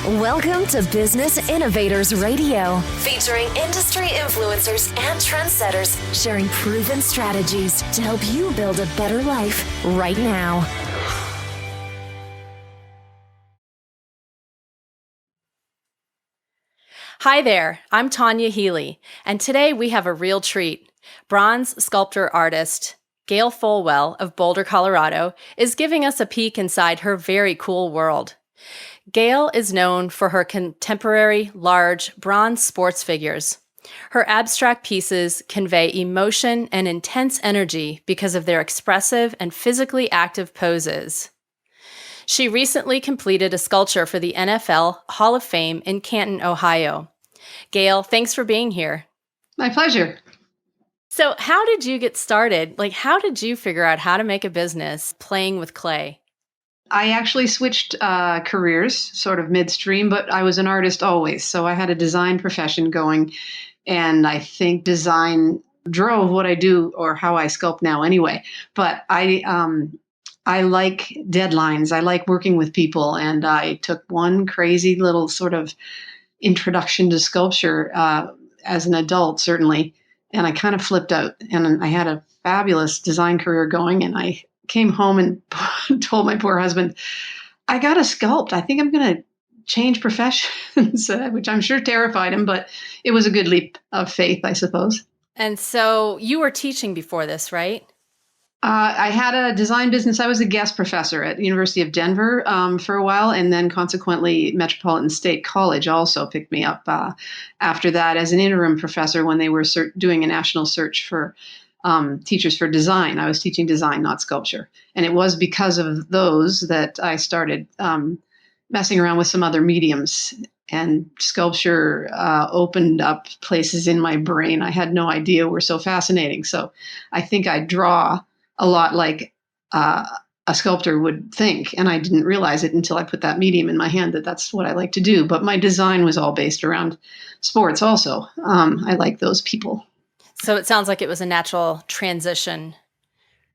Welcome to Business Innovators Radio, featuring industry influencers and trendsetters sharing proven strategies to help you build a better life right now. Hi there, I'm Tanya Healy, and today we have a real treat. Bronze sculptor artist Gail Folwell of Boulder, Colorado, is giving us a peek inside her very cool world. Gail is known for her contemporary, large, bronze sports figures. Her abstract pieces convey emotion and intense energy because of their expressive and physically active poses. She recently completed a sculpture for the NFL Hall of Fame in Canton, Ohio. Gail, thanks for being here. My pleasure. So how did you get started? How did you figure out how to make a business playing with clay? I actually switched careers sort of midstream, but I was an artist always. So I had a design profession going, and I think design drove what I do or how I sculpt now anyway. But I like deadlines. I like working with people, and I took one crazy little sort of introduction to sculpture as an adult, certainly, and I kind of flipped out. And I had a fabulous design career going, and I came home and told my poor husband, I got to sculpt. I think I'm going to change professions, which I'm sure terrified him, but it was a good leap of faith, I suppose. And so you were teaching before this, right? I had a design business. I was a guest professor at the University of Denver for a while, and then consequently Metropolitan State College also picked me up after that as an interim professor when they were doing a national search for teachers for design. I was teaching design, not sculpture. And it was because of those that I started messing around with some other mediums. And sculpture opened up places in my brain I had no idea were so fascinating. So I think I draw a lot like a sculptor would think. And I didn't realize it until I put that medium in my hand that that's what I like to do. But my design was all based around sports also. I like those people. So it sounds like it was a natural transition.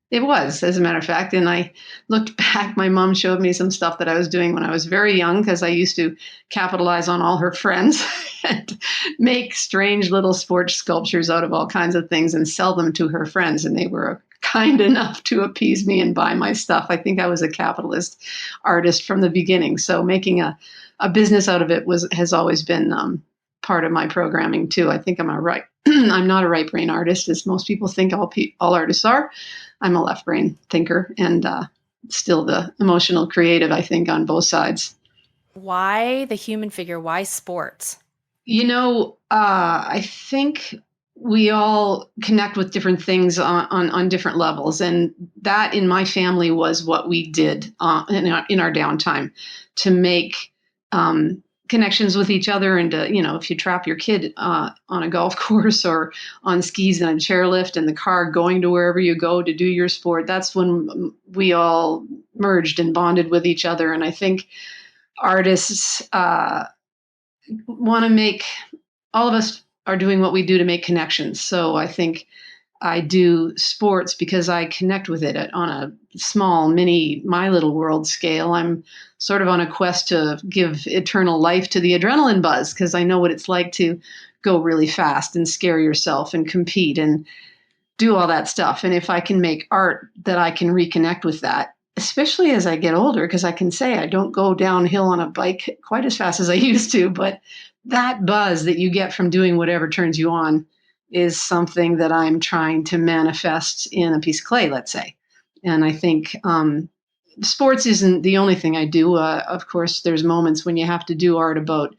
It was, as a matter of fact. And I looked back, my mom showed me some stuff that I was doing when I was very young, because I used to capitalize on all her friends and make strange little sports sculptures out of all kinds of things and sell them to her friends. And they were kind enough to appease me and buy my stuff. I think I was a capitalist artist from the beginning. So making a business out of it has always been part of my programming too. I think I'm not a right brain artist, as most people think all artists are. I'm a left brain thinker, and still the emotional creative, I think, on both sides. Why the human figure? Why sports? I think we all connect with different things on different levels. And that in my family was what we did in our downtime to make connections with each other. And if you trap your kid on a golf course or on skis and a chairlift in the car going to wherever you go to do your sport, that's when we all merged and bonded with each other. And I think artists want to make, all of us are doing what we do to make connections. So I think I do sports because I connect with it on a small, mini, my little world scale. I'm sort of on a quest to give eternal life to the adrenaline buzz, because I know what it's like to go really fast and scare yourself and compete and do all that stuff. And if I can make art that I can reconnect with that, especially as I get older, because I can say I don't go downhill on a bike quite as fast as I used to, but that buzz that you get from doing whatever turns you on is something that I'm trying to manifest in a piece of clay, let's say. And I think sports isn't the only thing I do. Of course, there's moments when you have to do art about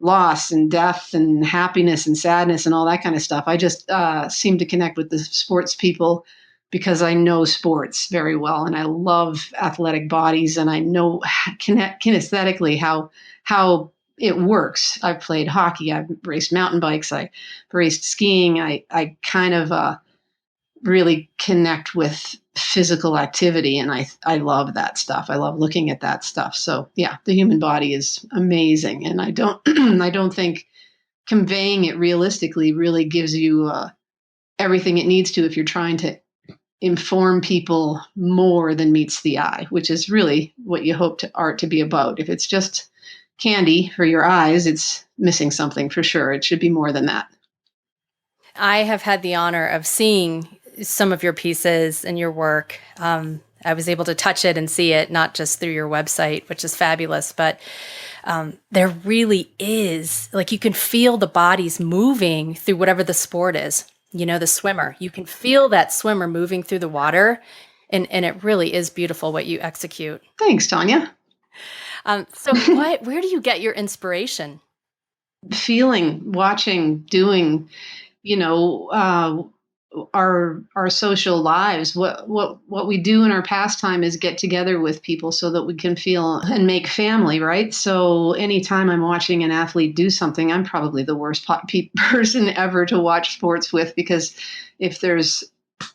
loss and death and happiness and sadness and all that kind of stuff. I just seem to connect with the sports people because I know sports very well, and I love athletic bodies, and I know kinesthetically how it works. I've played hockey. I've raced mountain bikes. I raced skiing. I kind of really connect with physical activity, and I love that stuff. I love looking at that stuff. So yeah, the human body is amazing, and I don't I don't think conveying it realistically really gives you everything it needs to if you're trying to inform people more than meets the eye, which is really what you hope art to be about. If it's just candy for your eyes, it's missing something for sure. It should be more than that. I have had the honor of seeing some of your pieces and your work. I was able to touch it and see it, not just through your website, which is fabulous, but there really is, like, you can feel the bodies moving through whatever the sport is. The swimmer, you can feel that swimmer moving through the water, and it really is beautiful what you execute. Thanks, Tanya. So where do you get your inspiration? Feeling, watching, doing, our social lives. What we do in our pastime is get together with people so that we can feel and make family, right? So anytime I'm watching an athlete do something, I'm probably the worst person ever to watch sports with, because if there's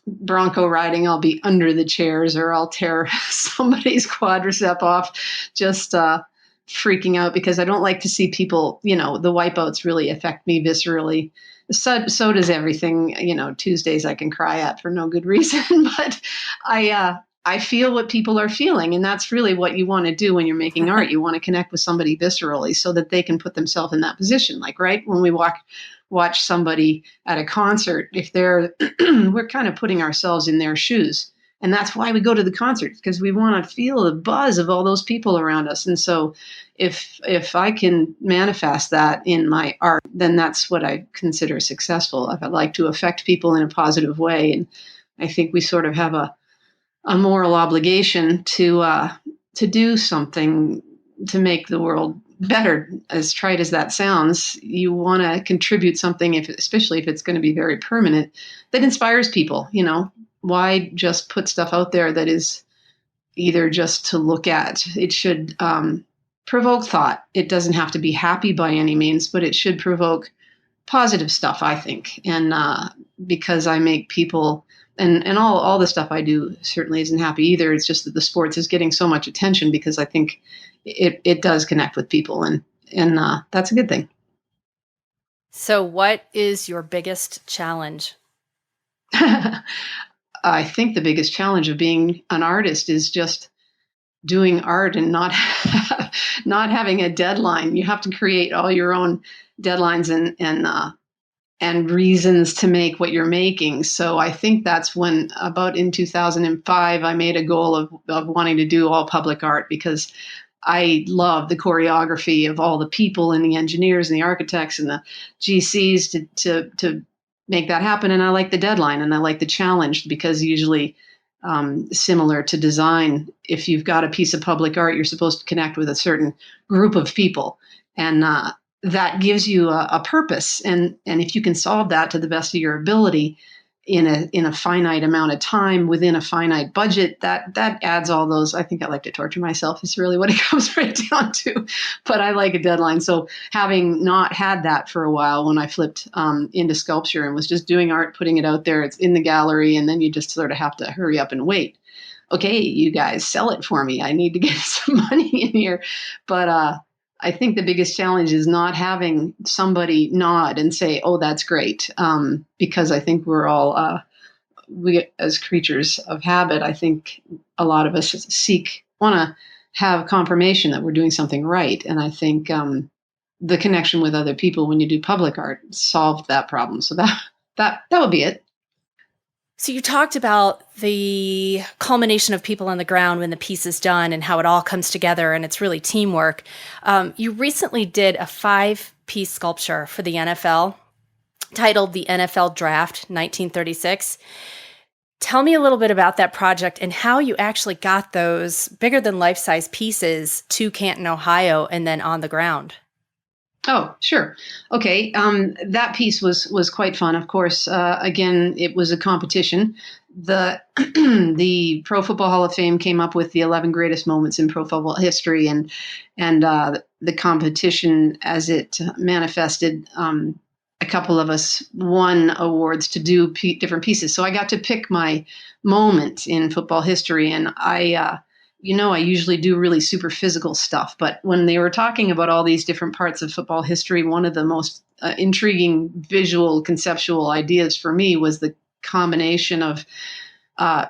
bronco riding, I'll be under the chairs or I'll tear somebody's quadricep off, just freaking out, because I don't like to see people, the wipeouts really affect me viscerally. So does everything. Tuesdays I can cry at for no good reason, but I feel what people are feeling, and that's really what you want to do when you're making art. You want to connect with somebody viscerally so that they can put themselves in that position. Like, right when we watch somebody at a concert, if they're we're kind of putting ourselves in their shoes. And that's why we go to the concerts, because we want to feel the buzz of all those people around us. And so if I can manifest that in my art, then that's what I consider successful. If I'd like to affect people in a positive way. And I think we sort of have a moral obligation to do something to make the world better. As trite as that sounds, you want to contribute something, especially if it's going to be very permanent, that inspires people. Why just put stuff out there that is either just to look at? It should provoke thought. It doesn't have to be happy by any means, but it should provoke positive stuff, I think. And because I make people, and all the stuff I do certainly isn't happy either. It's just that the sports is getting so much attention because I think it does connect with people, and that's a good thing. So what is your biggest challenge? I think the biggest challenge of being an artist is just doing art and not having a deadline. You have to create all your own deadlines and reasons to make what you're making. So I think that's when, about in 2005, I made a goal of wanting to do all public art, because I love the choreography of all the people and the engineers and the architects and the GCs to make that happen. And I like the deadline and I like the challenge, because usually similar to design, if you've got a piece of public art, you're supposed to connect with a certain group of people. And that gives you a purpose. And if you can solve that to the best of your ability in a finite amount of time within a finite budget, that adds all those. I think I like to torture myself is really what it comes right down to. But I like a deadline. So having not had that for a while, when I flipped into sculpture and was just doing art, putting it out there, it's in the gallery, and then you just sort of have to hurry up and wait. Okay, you guys sell it for me. I need to get some money in here. But I think the biggest challenge is not having somebody nod and say, "Oh, that's great," because I think we're all we as creatures of habit. I think a lot of us want to have confirmation that we're doing something right, and I think the connection with other people when you do public art solved that problem. So that would be it. So you talked about the culmination of people on the ground when the piece is done and how it all comes together, and it's really teamwork. You recently did a 5-piece sculpture for the NFL titled The NFL Draft 1936. Tell me a little bit about that project and how you actually got those bigger than life-size pieces to Canton, Ohio, and then on the ground. Oh, sure. Okay. That piece was quite fun. Of course, again, it was a competition. The the Pro Football Hall of Fame came up with the 11 greatest moments in pro football history, and the competition as it manifested. A couple of us won awards to do different pieces. So I got to pick my moment in football history, and I usually do really super physical stuff, but when they were talking about all these different parts of football history, one of the most intriguing visual conceptual ideas for me was the combination of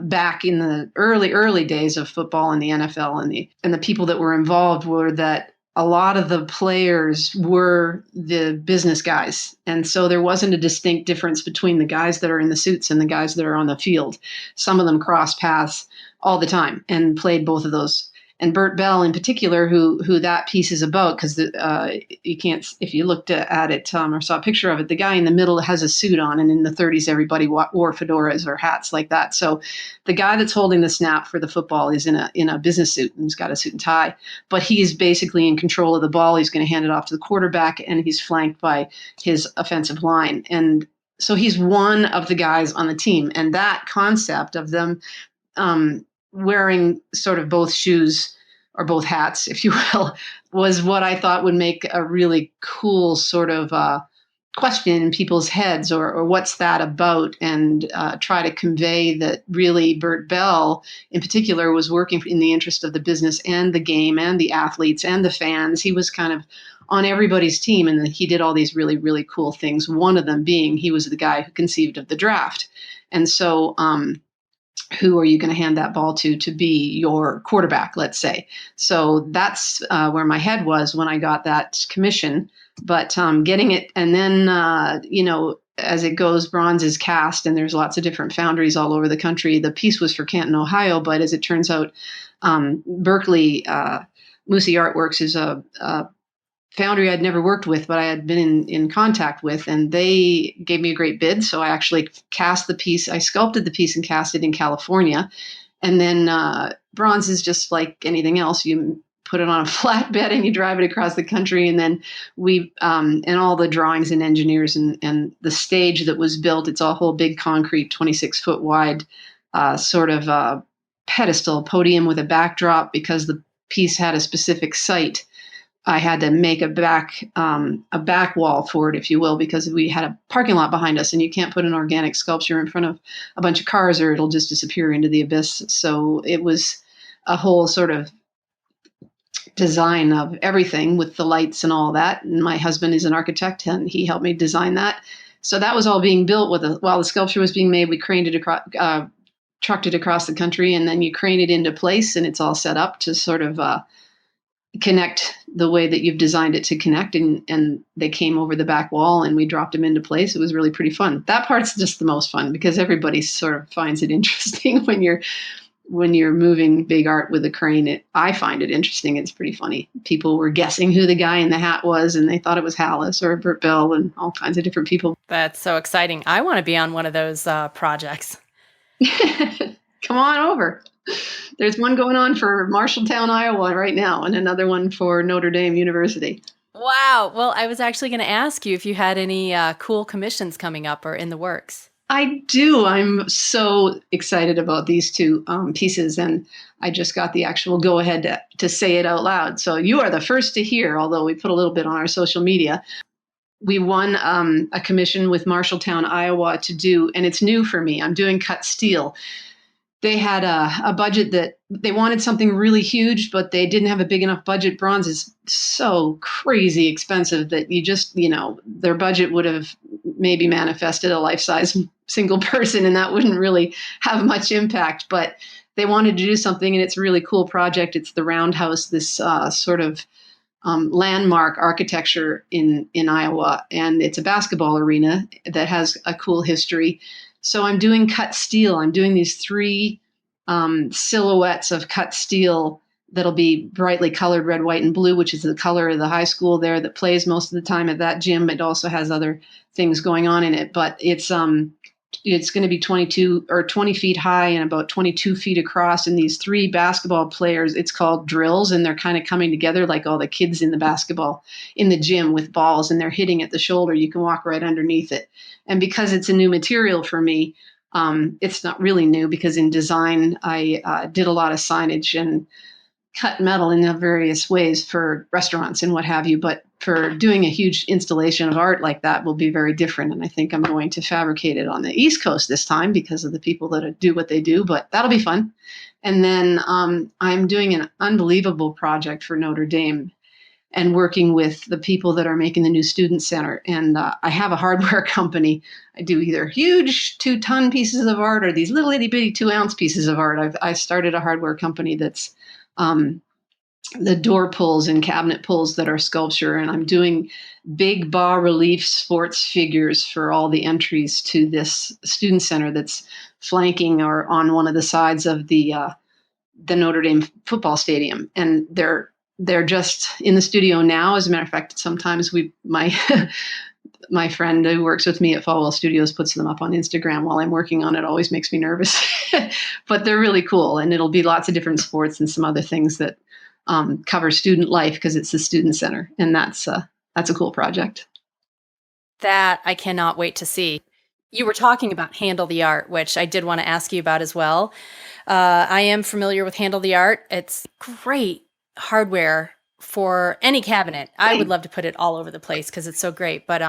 back in the early days of football and the NFL, and the people that were involved were that a lot of the players were the business guys. And so there wasn't a distinct difference between the guys that are in the suits and the guys that are on the field. Some of them crossed paths all the time and played both of those. And Bert Bell in particular, who that piece is about, because you can't, if you looked at it or saw a picture of it, the guy in the middle has a suit on, and in the 30s, everybody wore fedoras or hats like that. So the guy that's holding the snap for the football is in a business suit and he's got a suit and tie, but he's basically in control of the ball. He's going to hand it off to the quarterback, and he's flanked by his offensive line. And so he's one of the guys on the team. And that concept of them wearing sort of both shoes or both hats, if you will, was what I thought would make a really cool sort of question in people's heads, or what's that about, and try to convey that really Bert Bell in particular was working in the interest of the business and the game and the athletes and the fans. He was kind of on everybody's team, and he did all these really, really cool things. One of them being he was the guy who conceived of the draft. And so who are you going to hand that ball to be your quarterback, let's say? So that's where my head was when I got that commission. But getting it, and then, as it goes, bronze is cast, and there's lots of different foundries all over the country. The piece was for Canton, Ohio, but as it turns out, Berkeley, Moosey Artworks is a foundry I'd never worked with, but I had been in contact with, and they gave me a great bid. So I actually cast the piece. I sculpted the piece and cast it in California. And then bronze is just like anything else. You put it on a flatbed and you drive it across the country. And then and all the drawings and engineers and the stage that was built, it's a whole big concrete, 26-foot wide sort of pedestal podium with a backdrop, because the piece had a specific site. I had to make a back wall for it, if you will, because we had a parking lot behind us, and you can't put an organic sculpture in front of a bunch of cars or it'll just disappear into the abyss. So it was a whole sort of design of everything with the lights and all that. And my husband is an architect, and he helped me design that. So that was all being built while the sculpture was being made. We craned it across, trucked it across the country, and then you crane it into place, and it's all set up to sort of connect the way that you've designed it to connect. And they came over the back wall, and we dropped them into place. It was really pretty fun. That part's just the most fun, because everybody sort of finds it interesting when you're moving big art with a crane. I find it interesting. It's pretty funny. People were guessing who the guy in the hat was, and they thought it was Hallis or Bert Bell and all kinds of different people. That's so exciting. I want to be on one of those projects. Come on over. There's one going on for Marshalltown, Iowa right now, and another one for Notre Dame University. Wow. Well, I was actually going to ask you if you had any cool commissions coming up or in the works. I do. I'm so excited about these two pieces, and I just got the actual go-ahead to say it out loud. So you are the first to hear, although we put a little bit on our social media. We won a commission with Marshalltown, Iowa to do, and it's new for me, I'm doing cut steel. They had a budget that they wanted something really huge, but they didn't have a big enough budget. Bronze is so crazy expensive that their budget would have maybe manifested a life-size single person, and that wouldn't really have much impact. But they wanted to do something, and it's a really cool project. It's the Roundhouse, this sort of landmark architecture in Iowa, and it's a basketball arena that has a cool history. So I'm doing cut steel. I'm doing these 3 silhouettes of cut steel that'll be brightly colored red, white, and blue, which is the color of the high school there that plays most of the time at that gym. It also has other things going on in it, but it's going to be 22 or 20 feet high and about 22 feet across. And these 3 basketball players, it's called drills, and they're kind of coming together like all the kids in the gym with balls, and they're hitting at the shoulder. You can walk right underneath it. And because it's a new material for me, it's not really new, because in design, I did a lot of signage and cut metal in various ways for restaurants and what have you. But for doing a huge installation of art like that will be very different. And I think I'm going to fabricate it on the East Coast this time because of the people that do what they do, but that'll be fun. And then I'm doing an unbelievable project for Notre Dame and working with the people that are making the new student center. And I have a hardware company. I do either huge 2-ton pieces of art or these little itty bitty 2-ounce pieces of art. I started a hardware company that's the door pulls and cabinet pulls that are sculpture. And I'm doing big bas relief sports figures for all the entries to this student center that's flanking or on one of the sides of the Notre Dame football stadium. And they're just in the studio now. As a matter of fact, sometimes my my friend who works with me at Folwell Studios puts them up on Instagram while I'm working on it. Always makes me nervous, but they're really cool. And it'll be lots of different sports and some other things that cover student life because it's the student center. And that's a cool project. That I cannot wait to see. You were talking about Handle the Art, which I did want to ask you about as well. I am familiar with Handle the Art. It's great hardware for any cabinet. I would love to put it all over the place because it's so great. But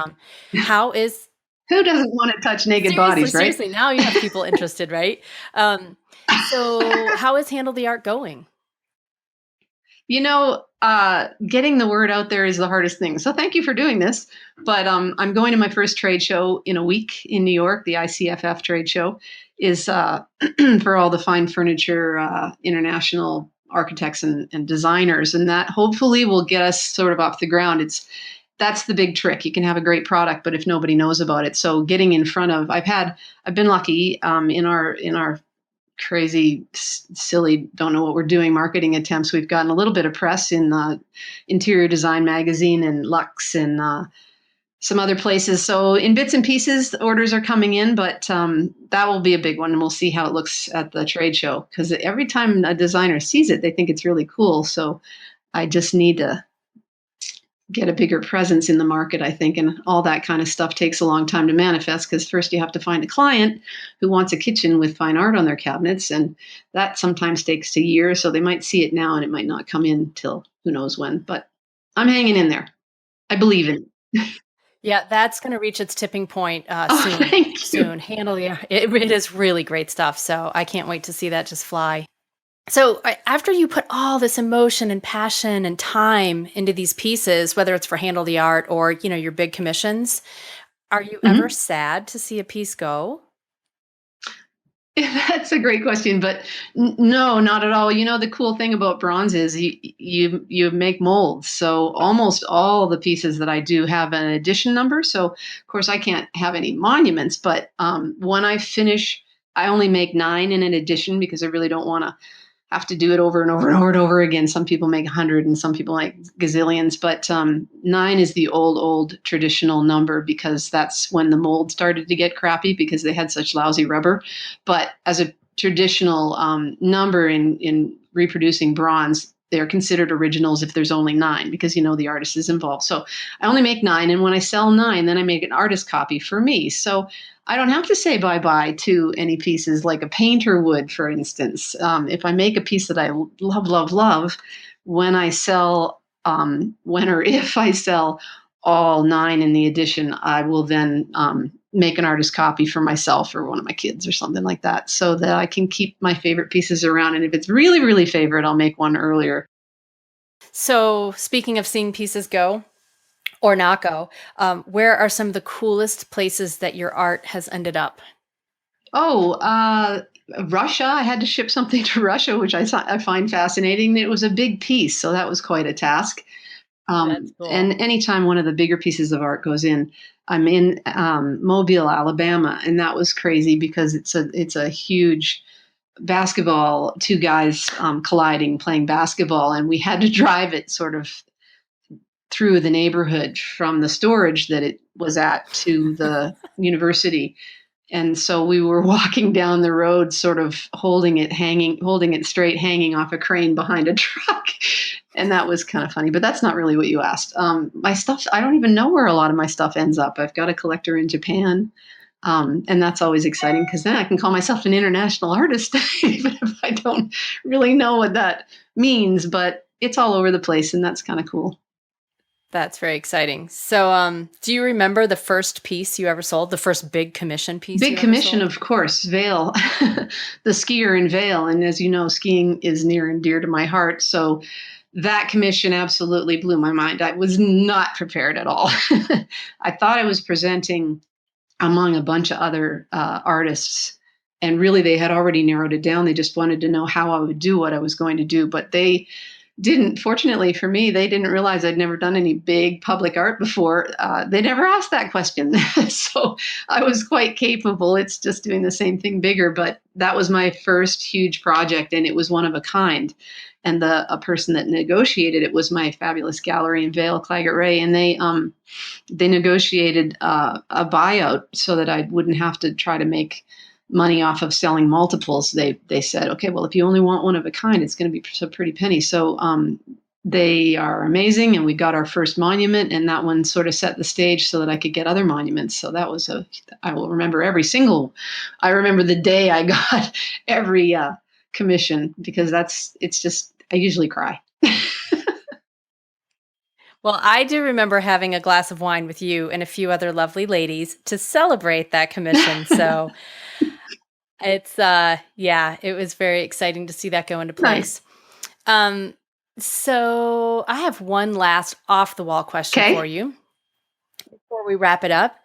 how is... Who doesn't want to touch naked bodies, right? Seriously, now you have people interested, right? So how is Handle the Art going? Getting the word out there is the hardest thing. So thank you for doing this. But I'm going to my first trade show in a week in New York. The ICFF trade show is for all the fine furniture, international architects and designers. And that hopefully will get us sort of off the ground. That's the big trick. You can have a great product, but if nobody knows about it. So getting in front of, I've been lucky in our crazy, silly, don't know what we're doing marketing attempts. We've gotten a little bit of press in Interior Design Magazine and Lux and some other places. So in bits and pieces, orders are coming in, but that will be a big one. And we'll see how it looks at the trade show. Because every time a designer sees it, they think it's really cool. So I just need to get a bigger presence in the market, I think. And all that kind of stuff takes a long time to manifest because first you have to find a client who wants a kitchen with fine art on their cabinets. And that sometimes takes a year. So they might see it now and it might not come in till who knows when. But I'm hanging in there. I believe in it. Yeah, that's going to reach its tipping point soon. Thank you. Soon. Handle the Art. It is really great stuff. So I can't wait to see that just fly. So after you put all this emotion and passion and time into these pieces, whether it's for Handle the Art or, your big commissions, are you ever sad to see a piece go? That's a great question, but no, not at all. The cool thing about bronze is you make molds. So almost all the pieces that I do have an edition number. So of course I can't have any monuments, but when I finish, I only make 9 in an edition because I really don't want to have to do it over and over and over and over again. Some people make 100 and some people make gazillions, but 9 is the old traditional number because that's when the mold started to get crappy because they had such lousy rubber. But as a traditional number in reproducing bronze, they're considered originals if there's only 9 because, the artist is involved. So I only make 9. And when I sell 9, then I make an artist copy for me. So I don't have to say bye-bye to any pieces like a painter would, for instance. If I make a piece that I love, love, love, when I sell, when or if I sell all 9 in the edition, I will then make an artist copy for myself or one of my kids or something like that so that I can keep my favorite pieces around. And if it's really, really favorite, I'll make one earlier. So speaking of seeing pieces go, or not go, where are some of the coolest places that your art has ended up? Russia. I had to ship something to Russia, which I find fascinating. It was a big piece, so that was quite a task. That's cool. And anytime one of the bigger pieces of art goes in, I'm in Mobile, Alabama, and that was crazy because it's a huge basketball, 2 guys colliding, playing basketball, and we had to drive it sort of through the neighborhood from the storage that it was at to the university. And so we were walking down the road, sort of holding it straight, hanging off a crane behind a truck. And that was kind of funny, but that's not really what you asked. My stuff, I don't even know where a lot of my stuff ends up. I've got a collector in Japan. And that's always exciting because then I can call myself an international artist, even if I don't really know what that means, but it's all over the place. And that's kind of cool. That's very exciting. So do you remember the first piece you ever sold, the first big commission piece? Big commission, of course, Vail, the skier in Vail. And as you know, skiing is near and dear to my heart. So that commission absolutely blew my mind. I was not prepared at all. I thought I was presenting among a bunch of other artists. And really, they had already narrowed it down. They just wanted to know how I would do what I was going to do. But they fortunately for me, they didn't realize I'd never done any big public art before. They never asked that question. So I was quite capable. It's just doing the same thing bigger. But that was my first huge project, and it was one of a kind. And a person that negotiated it was my fabulous gallery in Vail, Claggett Ray. And they negotiated a buyout so that I wouldn't have to try to make money off of selling multiples. They said, okay, well, if you only want one of a kind, it's going to be a pretty penny. So they are amazing, and we got our first monument, and that one sort of set the stage so that I could get other monuments. So that was I will remember I remember the day I got every commission, because I usually cry. Well, I do remember having a glass of wine with you and a few other lovely ladies to celebrate that commission. So it's, it was very exciting to see that go into place. Nice. So I have one last off the wall question for you before we wrap it up.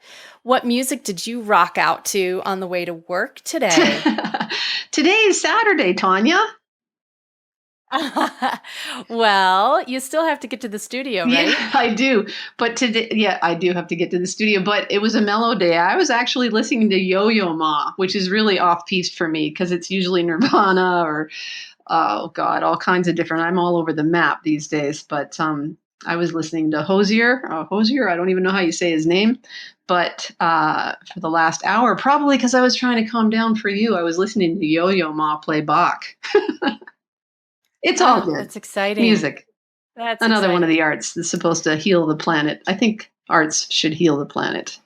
What music did you rock out to on the way to work today? Today is Saturday, Tanya. Well, you still have to get to the studio, right? Yeah, I do. But today, I do have to get to the studio, but it was a mellow day. I was actually listening to Yo-Yo Ma, which is really off-piste for me because it's usually Nirvana or, oh God, all kinds of different. I'm all over the map these days, but I was listening to Hosier. I don't even know how you say his name, but for the last hour, probably because I was trying to calm down for you, I was listening to Yo-Yo Ma play Bach. It's all good. That's exciting. Music. That's another exciting. One of the arts that's supposed to heal the planet. I think arts should heal the planet.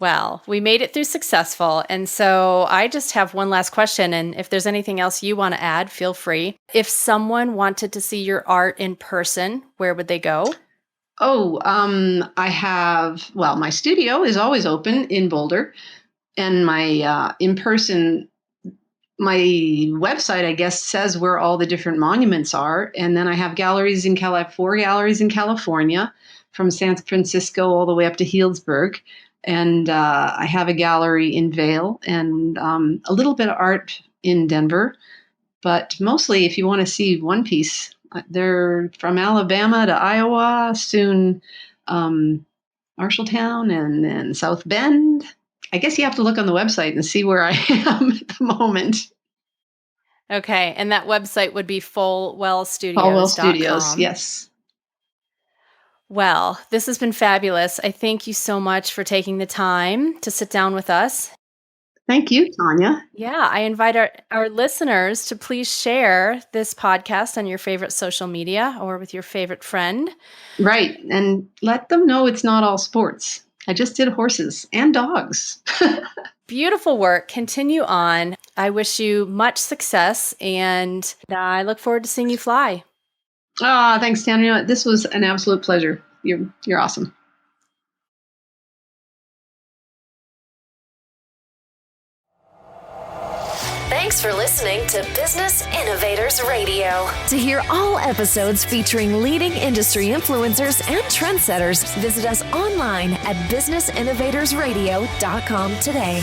Well, we made it through successful. And so I just have one last question. And if there's anything else you want to add, feel free. If someone wanted to see your art in person, where would they go? My studio is always open in Boulder. And my in-person, my website, I guess, says where all the different monuments are. And then I have galleries in 4 galleries in California, from San Francisco all the way up to Healdsburg. And I have a gallery in Vail and a little bit of art in Denver. But mostly, if you want to see one piece, they're from Alabama to Iowa, soon Marshalltown, and then South Bend. I guess you have to look on the website and see where I am at the moment. Okay. And that website would be FolwellStudios.com. Folwell Studios, yes. Well, this has been fabulous. I thank you so much for taking the time to sit down with us. Thank you, Tanya. Yeah, I invite our listeners to please share this podcast on your favorite social media or with your favorite friend. Right. And let them know it's not all sports. I just did horses and dogs. Beautiful work. Continue on. I wish you much success, and I look forward to seeing you fly. Thanks, Tanya. This was an absolute pleasure. You're awesome. Thanks for listening to Business Innovators Radio. To hear all episodes featuring leading industry influencers and trendsetters, visit us online at businessinnovatorsradio.com today.